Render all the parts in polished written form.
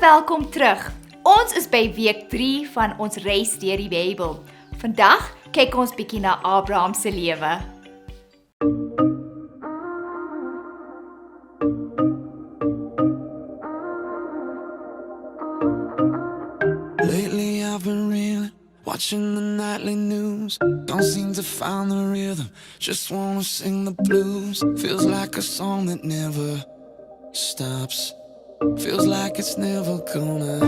welkom terug. Ons is by week 3 van ons reis deur die Bybel. Vandag kyk ons bietjie na Abraham se lewe. Lately I've been reeling, watching the nightly news. Don't seem to find the rhythm, just wanna sing the blues. Feels like a song that never stops. Feels like it's never gonna.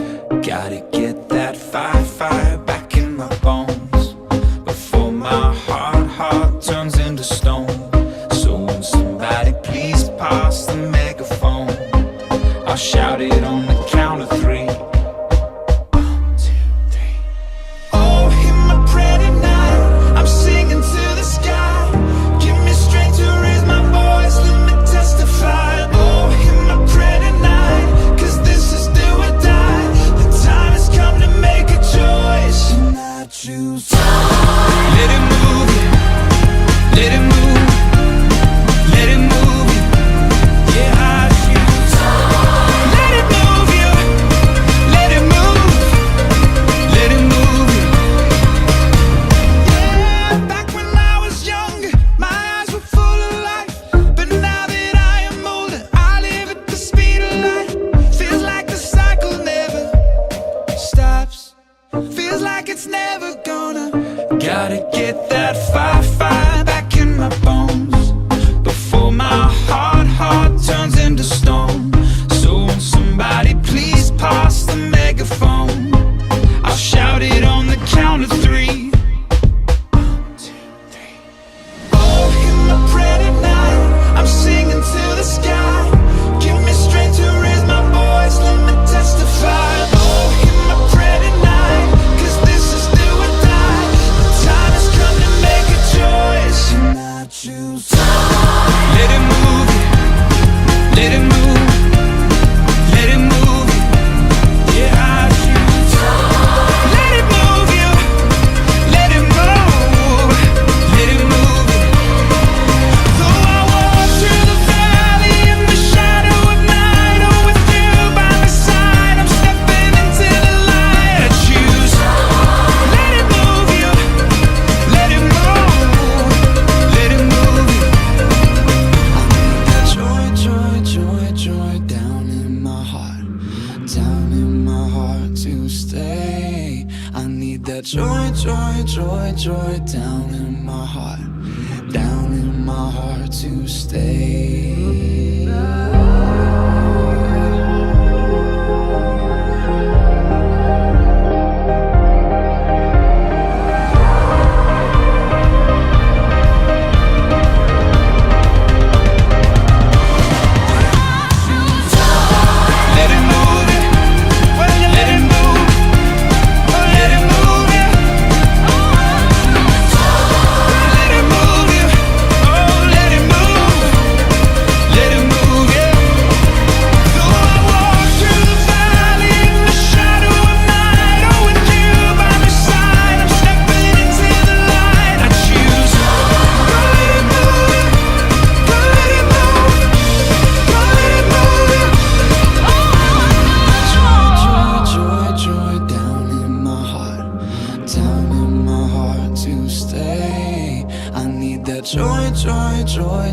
Gotta get that fire back in my bones before my heart turns into stone. So when somebody please pass the megaphone, I'll shout it on the count of 3. Gotta get that fire back in my bones before my heart turns into stone. So when somebody please pass the megaphone, I'll shout it on the count of 3. 1, 2, 3. Oh, in the pretty night, I'm singing to the sky. Give me strength to raise my voice, let me testify. Oh, in the pretty night, 'cause this is do or die. Time has come to make a choice, and I choose. Let it move you, let it move, let it move you. Yeah, I choose. Let it move you, let it move, let it move you. Though I walk through the valley in the shadow of night, oh, with you by my side, I'm stepping into the light. I choose. Let it move you, let it move, let it move you. Joy down in my heart to stay. I need that joy down in my heart to stay.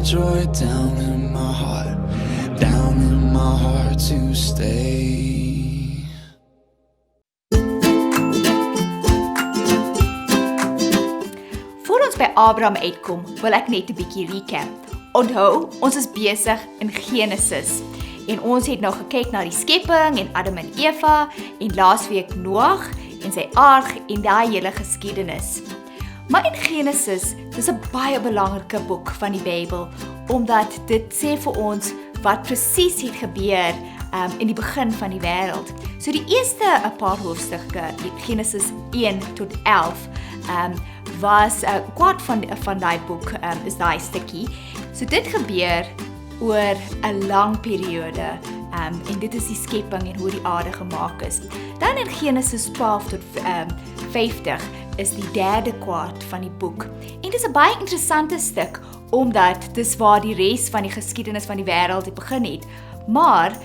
Joy down in my heart to stay. Voor ons by Abraham uitkom, wil ek net 'n bietjie recap. Onthou, ons is besig in Genesis en ons het nou gekyk na die skepping en Adam en Eva en laasweek Noag en sy ark en daai hele geskiedenis. Maar in Genesis, dis 'n baie belangrike boek van die Bybel, omdat dit sê vir ons wat presies het gebeur in die begin van die wêreld. So die eerste 'n paar hoofstukke, Genesis 1 tot 11, was 'n kwart van daai boek is daai stukkie. So dit gebeur oor 'n lang periode. En dit is die skepping en hoe die aarde gemaak is. Dan in Genesis 12 tot 50 is die derde kwart van die boek. En dit is 'n baie interessante stuk, omdat dis waar die res van die geskiedenis van die wêreld begin het. Maar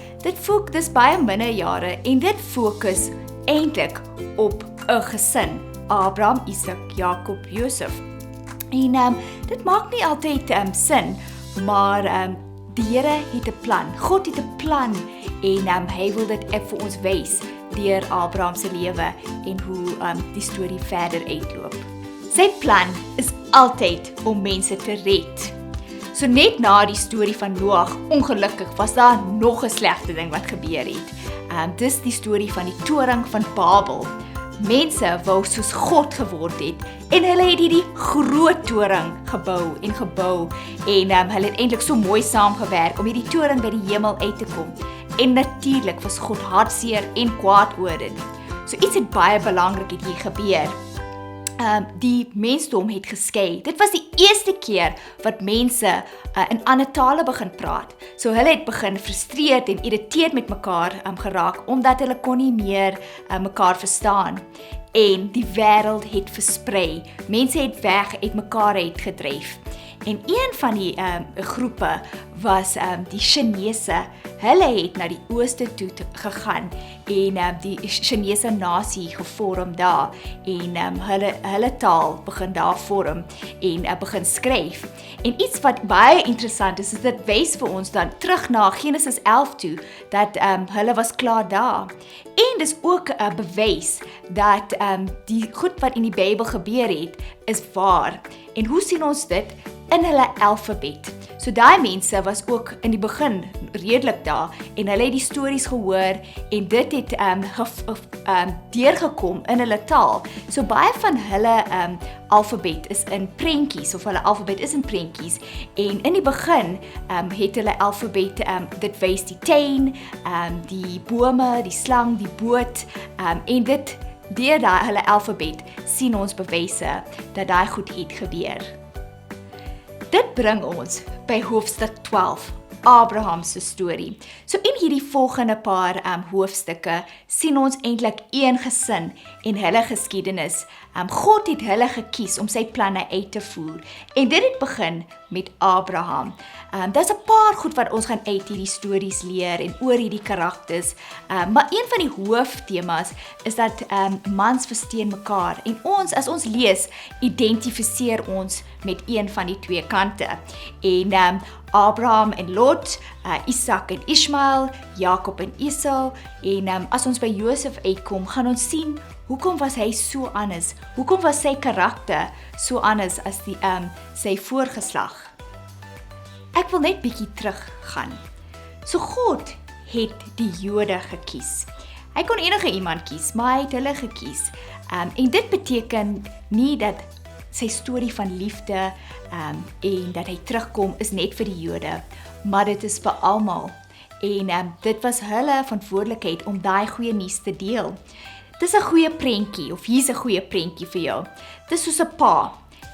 dis baie minder jare en dit fokus eintlik op 'n gesin, Abraham, Isak, Jakob, Josef. En dit maak nie altyd sin, maar die Here het 'n plan. God het 'n plan en hy wil dit vir ons wys deur Abraham se lewe en hoe die storie verder uitloop. Sy plan is altyd om mense te red. So net na die storie van Noag, ongelukkig was daar nog 'n slegte ding wat gebeur het. Dis die storie van die toring van Babel. Mense wou soos God geword het en hulle het hierdie groot toring gebou en hulle het eintlik so mooi saamgewerk om hierdie toring by die hemel uit te kom. En natuurlik was God hartseer en kwaad oor dit. So iets het baie belangrik het hier gebeur. Die mensdom het geskei. Dit was die eerste keer wat mense in ander tale begin praat. So hulle het begin frustreerd en irriteerd met mekaar geraak, omdat hulle kon nie meer mekaar verstaan. En die wêreld het versprei. Mense het weg uit mekaar uitgedryf. En een van die groepe was die Chinese. Hulle het na die ooste toe gegaan en die Chinese nasie gevorm daar en hulle taal begin daar vorm en begin skryf. En iets wat baie interessant is dit wys vir ons dan terug na Genesis 11 toe dat hulle was klaar daar. En dis ook 'n bewys dat die goed wat in die Bybel gebeur het is waar. En hoe sien ons dit? In hulle alfabet. So daai mense was ook in die begin redelik daar en hulle het die stories gehoor en dit het deurgekom in hulle taal. So baie van hulle alfabet is in prentjies of hulle alfabet is in prentjies en in die begin het hulle alfabet dit wys die tuin, die bome, die slang, die boot en dit deur hulle alfabet sien ons bewyse dat daai goed het gebeur. Dit bring ons by hoofstuk 12, Abraham se storie. So in hierdie volgende paar hoofstukke sien ons eintlik een gesin en hulle geskiedenis. God het hulle gekies om sy planne uit te voer. En dit het begin met Abraham. Daar's 'n paar goed wat ons gaan uit hierdie stories leer en oor hierdie karakters. Maar een van die hooftemas is dat mans versteen mekaar. En as ons lees, identifiseer ons met een van die twee kante. En Abraham en Lot, Isak en Ishmael, Jakob en Esau. En as ons by Josef uitkom, gaan ons sien hoekom was hy so anders? Hoekom was sy karakter so anders as sy voorgeslag? Ek wil net bietjie teruggaan. So God het die Jode gekies. Hy kon enige iemand kies, maar hy het hulle gekies. En dit beteken nie dat sy storie van liefde en dat hy terugkom is net vir die Jode, maar dit is vir almal. En dit was hulle verantwoordelikheid om daai goeie nuus te deel. Dis 'n goeie prentjie, of hier's 'n goeie prentjie vir jou. Dis soos 'n pa,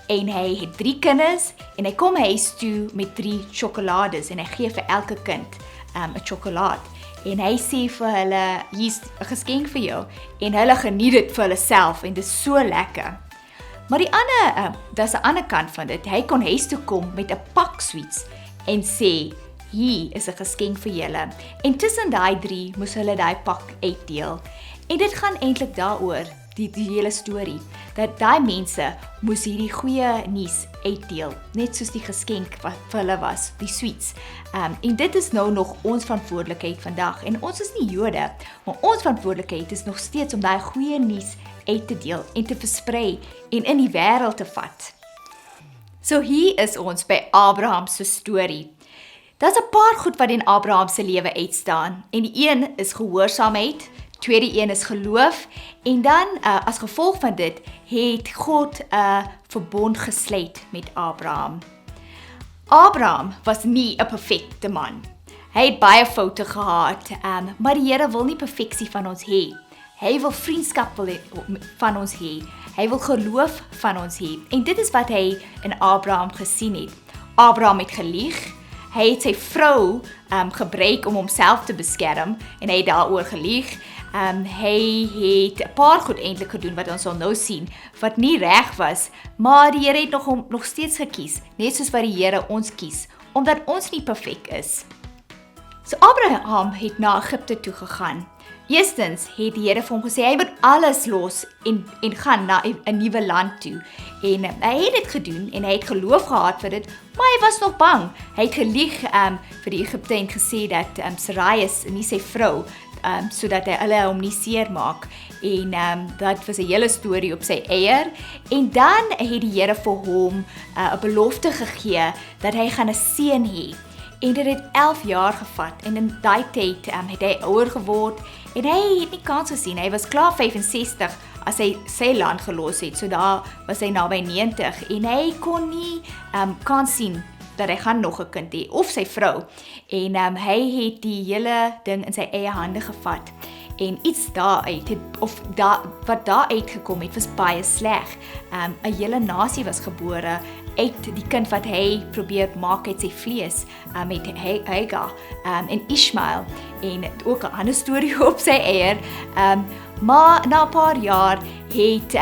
en hy het 3 kinders, en hy kom huis toe met 3 sjokolades, en hy gee vir elke kind 'n sjokolaat. En hy sê vir hulle, hier's 'n geskenk vir jou, en hulle geniet dit vir hulle self, en dit is so lekker. Maar dis 'n ander kant van dit, hy kon huis toe kom met 'n pak sweets, en sê, hier is 'n geskenk vir julle. En tussen daai 3 moes hulle daai pak uitdeel. En dit gaan eintlik daaroor, die hele storie, dat daai mense moes hierdie goeie nuus uitdeel, net soos die geskenk wat vir hulle was, die sweets. En dit is nou nog ons verantwoordelikheid vandag, en ons is nie Jode, maar ons verantwoordelikheid is nog steeds om daai goeie nuus uit te deel, en te versprei, en in die wêreld te vat. So hier is ons by Abraham se storie. Daar's 'n paar goed wat in Abraham se lewe uitstaan, en die een is gehoorsaamheid, tweede een is geloof, en dan as gevolg van dit het God 'n verbond gesluit met Abraham. Abraham was nie 'n perfekte man. Hy het baie foute gehad, maar die Here wil nie perfeksie van ons hê. Hy wil vriendskap van ons hê. Hy wil geloof van ons hê. En dit is wat hy in Abraham gesien het. Abraham het gelieg. Hy het sy vrou gebruik om homself te beskerm, en hy het daaroor gelieg. Hy het 'n paar goed eintlik gedoen wat ons sal nou sien, wat nie reg was, maar die Here het hom nog steeds gekies, net soos wat die Here ons kies, omdat ons nie perfek is. So Abraham het na Egipte toe gegaan. Eerstens het die Here vir hom gesê, hy moet alles los en gaan na 'n nuwe land toe. En hy het dit gedoen en hy het geloof gehad vir dit, maar hy was nog bang. Hy het gelieg vir die Egipte en gesê dat Sarai is nie sy vrou, sodat hulle hom nie seer maak. En dat was 'n hele storie op sy eie. En dan het die Here vir hom 'n belofte gegee dat hy gaan 'n seun hê. En dit het 11 jaar gevat en in daai tyd het hy ouer geword en hy het nie kans gesien. Hy was klaar 65 as hy sy land gelos het, so daar was hy naby 90 en hy kon nie kans sien dat hy gaan nog 'n kind hê of sy vrou. En hy het die hele ding in sy eie hande gevat. En iets daaruit wat daar uitgekom het was baie sleg. 'n hele nasie was gebore uit die kind wat hy probeer maak uit sy vlees, met Hagar en Ishmael, en ook 'n ander storie op sy eie. Maar na 'n paar jaar het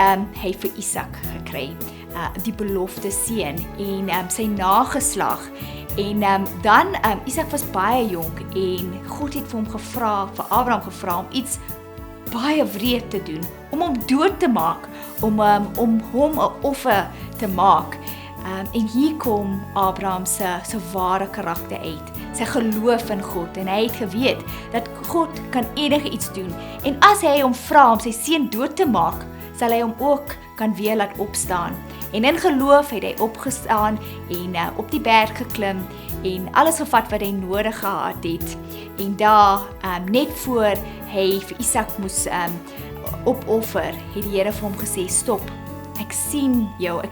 hy vir Isak gekry, die belofte seun en sy nageslag. En dan Isak was baie jonk en God het vir Abraham gevra om iets baie wreed te doen, om hom dood te maak, om hom 'n offer te maak. En hier kom Abraham se ware karakter uit, sy geloof in God, en hy het geweet dat God kan enige iets doen. En as hy hom vra om sy seun dood te maak, sal hy hom ook kan weer laat opstaan. En in geloof het hy opgestaan en op die berg geklim en alles gevat wat hy nodig gehad het. En daar, net voor hy vir Isak moes opoffer, het die Here vir hom gesê, stop, ek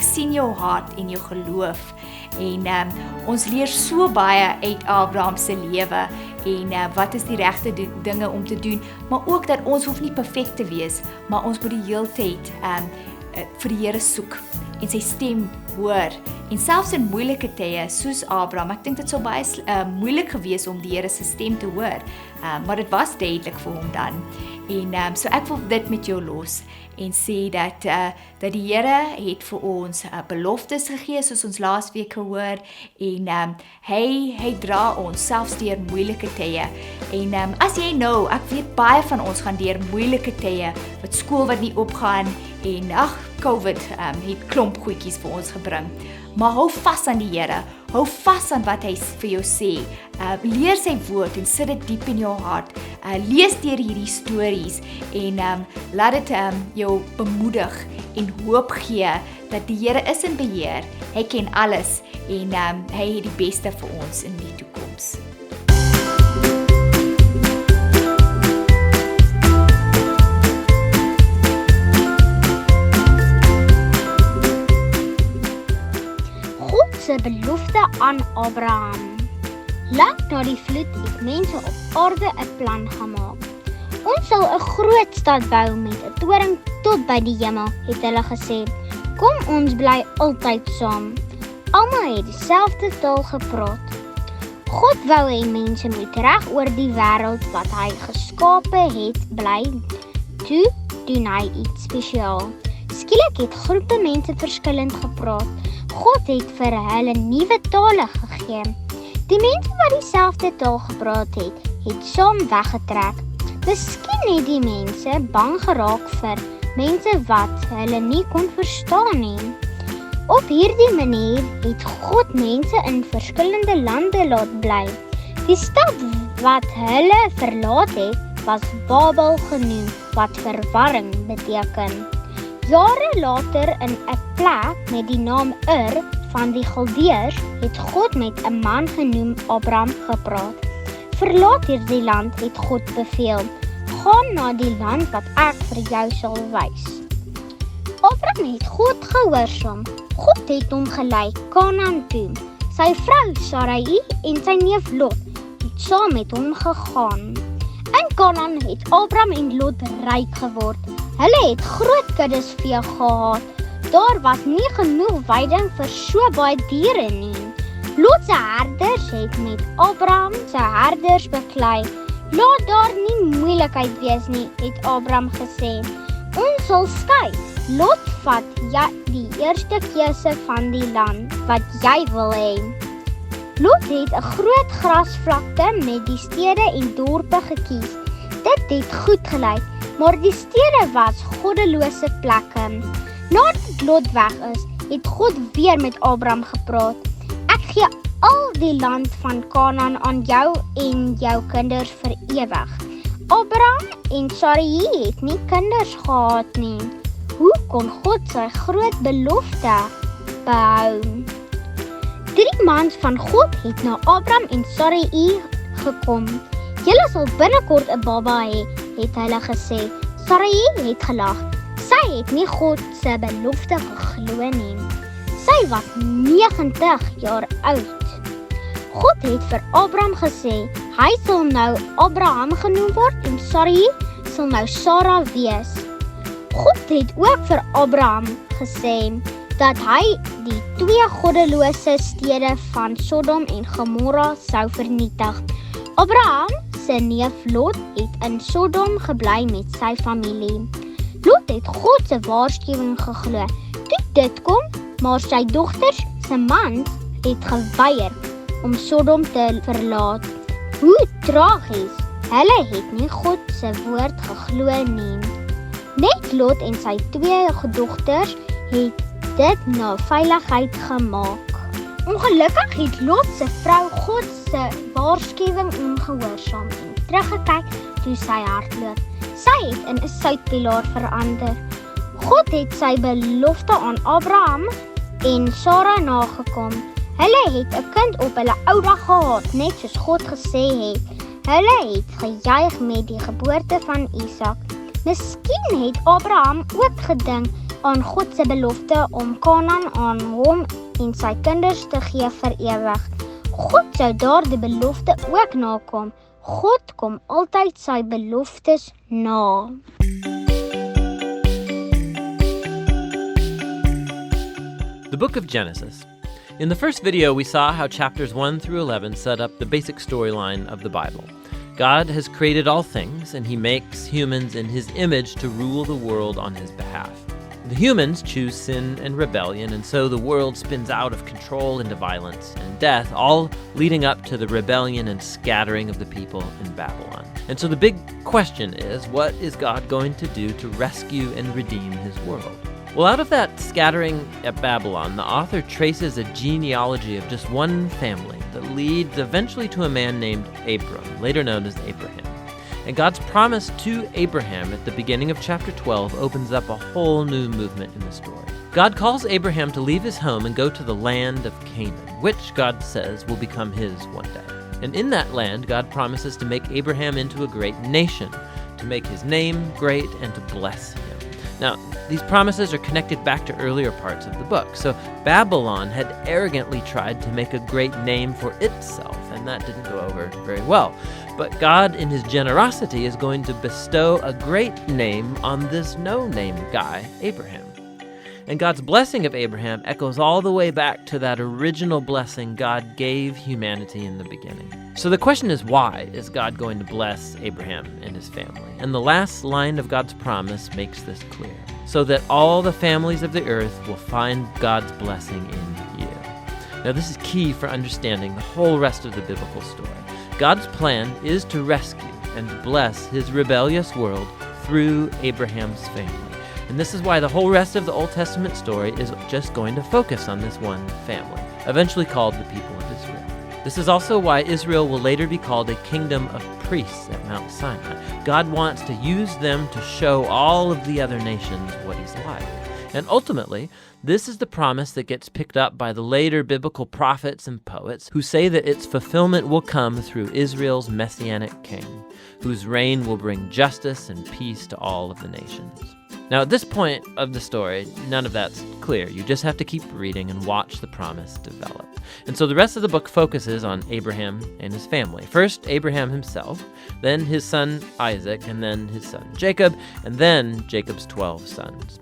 sien jou hart en jou geloof. En ons leer so baie uit Abraham se lewe en wat is die regte dinge om te doen, maar ook dat ons hoef nie perfek te wees, maar ons moet die heeltyd vir die Here soek en sy stem hoor. En selfs in moeilike tye, soos Abraham, ek dink dit sou baie moeilik gewees om die Here se stem te hoor, maar dit was duidelik vir hom dan. En so ek wil dit met jou los en sê dat die Here het vir ons beloftes gegee, soos ons laasweek gehoor, en hy dra ons selfs deur moeilike tye. En as jy nou, ek weet baie van ons gaan deur moeilike tye, met skool wat nie opgaan, en COVID het klomp goedjies vir ons gebring. Maar hou vas aan die Here, hou vas aan wat hy vir jou sê. Leer sy woord en sit dit diep in jou hart. Lees deur hierdie stories en laat dit jou bemoedig en hoop gee dat die Here is in beheer. Hy ken alles en hy het die beste vir ons in die toekoms. Se belofte aan Abraham. Lank na die vloed het mense op aarde 'n plan gemaak. Ons sal 'n groot stad bou met 'n toring tot by die hemel, het hulle gesê. Kom ons bly altyd saam. Almal het dieselfde taal gepraat. God wou hê mense moet reg oor die wêreld wat hy geskape het bly. Toe doen hy iets spesiaal. Skielik het groepe mense verskillend gepraat. God het vir hulle nuwe tale gegee. Die mense wat dieselfde taal gepraat het saam weggetrek. Miskien het die mense bang geraak vir mense wat hulle nie kon verstaan nie. Op hierdie manier het God mense in verskillende lande laat bly. Die stad wat hulle verlaat het, was Babel genoem, wat verwarring beteken. Jare later in 'n plek met die naam Ur van die Galdeërs het God met 'n man genoem Abraham gepraat. Verlaat hierdie land, het God beveel. Gaan na die land wat ek vir jou sal wys. Abraham het God gehoorsaam. God het hom gelei Kanaan toe. Sy vrou Sarai en sy neef Lot het saam met hom gegaan. In Kanaan het Abraham en Lot ryk geword. Hulle het groot kuddes vee gehad. Daar was nie genoeg weiding vir so baie diere nie. Lot se herders het met Abraham se herders beklei. Laat daar nie moeilikheid wees nie, het Abraham gesê. Ons sal skei. Lot vat die eerste keuse van die land wat jy wil hê. Lot het 'n groot grasvlakte met die stede en dorpe gekies. Dit het goed gelyk, maar die stede was goddelose plekke. Nadat Lot weg is, het God weer met Abraham gepraat. Ek gee al die land van Kanaan aan jou en jou kinders vir ewig. Abraham en Sarai het nie kinders gehad nie. Hoe kon God sy groot belofte behou? 3 mans van God het na Abraham en Sarai gekom. Julle sal binnekort 'n baba hê, het hulle gesê. Sarai het gelag. Sy het nie God se belofte geglo nie. Sy was 90 jaar oud. God het vir Abraham gesê, hy sal nou Abraham genoem word en Sarai sal nou Sara wees. God het ook vir Abraham gesê dat hy die 2 goddelose stede van Sodom en Gomorra sou vernietig. Abraham se neef Lot het in Sodom gebly met sy familie. Lot het God se waarskuwing geglo. Toe dit kom, maar sy dogters se mans het geweier om Sodom te verlaat. Hoe tragies, hulle het nie God se woord geglo nie. Net Lot en sy 2 dogters het dit na veiligheid gemaak. Ongelukkig het Lot se vrou God se waarskuwing ongehoorsaam en teruggekyk toe sy hardloop. Sy het in 'n soutpilaar verander. God het sy belofte aan Abraham en Sara nagekom. Hulle het 'n kind op hulle ou dag gehad, net soos God gesê het. Hulle het gejuig met die geboorte van Isak. Miskien het Abraham ook gedink aan God se belofte om Kanaan aan hom en sy kinders te gee vir ewig. God sou daardie belofte ook nakom. God kom altyd sy beloftes na. The book of Genesis. In the first video, we saw how chapters 1 through 11 set up the basic storyline of the Bible. God has created all things, and he makes humans in his image to rule the world on his behalf. The humans choose sin and rebellion, and so the world spins out of control into violence and death, all leading up to the rebellion and scattering of the people in Babylon. And so the big question is, what is God going to do to rescue and redeem his world? Well, out of that scattering at Babylon, the author traces a genealogy of just one family that leads eventually to a man named Abram, later known as Abraham. And God's promise to Abraham at the beginning of chapter 12 opens up a whole new movement in the story. God calls Abraham to leave his home and go to the land of Canaan, which God says will become his one day. And in that land, God promises to make Abraham into a great nation, to make his name great and to bless him. Now, these promises are connected back to earlier parts of the book. So Babylon had arrogantly tried to make a great name for itself, and that didn't go over very well. But God, in his generosity, is going to bestow a great name on this no-name guy, Abraham. And God's blessing of Abraham echoes all the way back to that original blessing God gave humanity in the beginning. So the question is, why is God going to bless Abraham and his family? And the last line of God's promise makes this clear. So that all the families of the earth will find God's blessing in you. Now this is key for understanding the whole rest of the biblical story. God's plan is to rescue and bless his rebellious world through Abraham's family. And this is why the whole rest of the Old Testament story is just going to focus on this one family, eventually called the people of Israel. This is also why Israel will later be called a kingdom of priests at Mount Sinai. God wants to use them to show all of the other nations what he's like. And ultimately, this is the promise that gets picked up by the later biblical prophets and poets who say that its fulfillment will come through Israel's messianic king, whose reign will bring justice and peace to all of the nations. Now, at this point of the story, none of that's clear. You just have to keep reading and watch the promise develop. And so the rest of the book focuses on Abraham and his family. First, Abraham himself, then his son Isaac, and then his son Jacob, and then Jacob's 12 sons.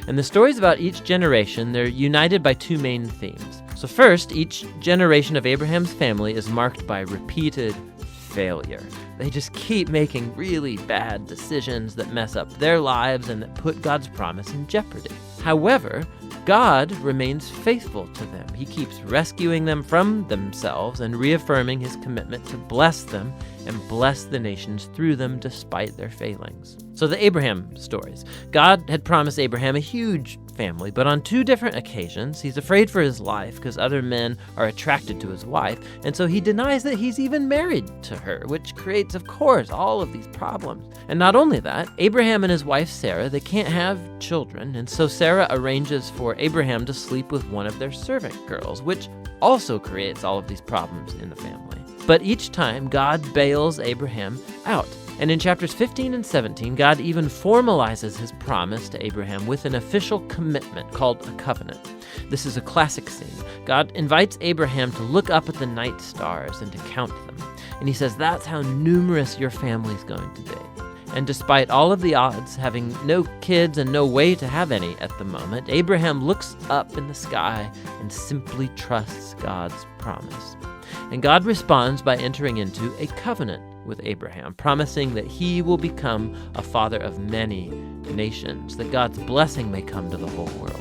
And the stories about each generation, they're united by two main themes. So first, each generation of Abraham's family is marked by repeated failure. They just keep making really bad decisions that mess up their lives and that put God's promise in jeopardy. However, God remains faithful to them. He keeps rescuing them from themselves and reaffirming his commitment to bless them and bless the nations through them despite their failings. So the Abraham stories. God had promised Abraham a huge family, but on 2 different occasions, he's afraid for his life because other men are attracted to his wife, and so he denies that he's even married to her, which creates, of course, all of these problems. And not only that, Abraham and his wife Sarah, they can't have children, and so Sarah arranges for Abraham to sleep with one of their servant girls, which also creates all of these problems in the family. But each time, God bails Abraham out. And in chapters 15 and 17, God even formalizes his promise to Abraham with an official commitment called a covenant. This is a classic scene. God invites Abraham to look up at the night stars and to count them. And he says, that's how numerous your family's going to be. And despite all of the odds, having no kids and no way to have any at the moment, Abraham looks up in the sky and simply trusts God's promise. And God responds by entering into a covenant with Abraham, promising that he will become a father of many nations, that God's blessing may come to the whole world.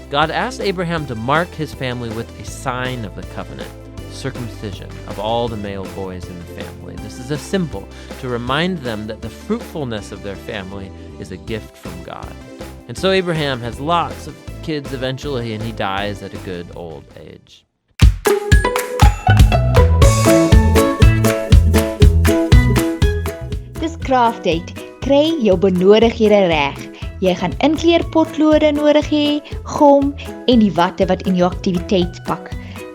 God asked Abraham to mark his family with a sign of the covenant, circumcision of all the male boys in the family. This is a symbol to remind them that the fruitfulness of their family is a gift from God. And so Abraham has lots of kids eventually, and he dies at a good old age. Dis craft date. Kry jou benodighede reg. Jy gaan inkleerpotlode nodig hê, gom en die watte wat in jou aktiwiteitspak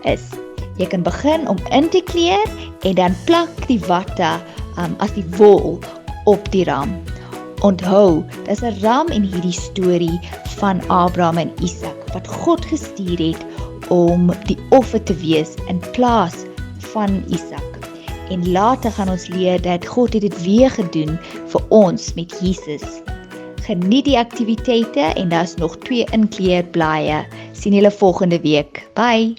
is. Jy kan begin om in te kleur en dan plak die watte as die wol op die ram. Onthou, dis 'n ram in hierdie storie van Abraham en Isak wat God gestuur het om die offer te wees in plaas van Isak. En later gaan ons leer dat God het dit weer gedoen vir ons met Jesus. Geniet die aktiwiteite en daar's nog 2 inkleerblaaie. Sien julle volgende week. Bye!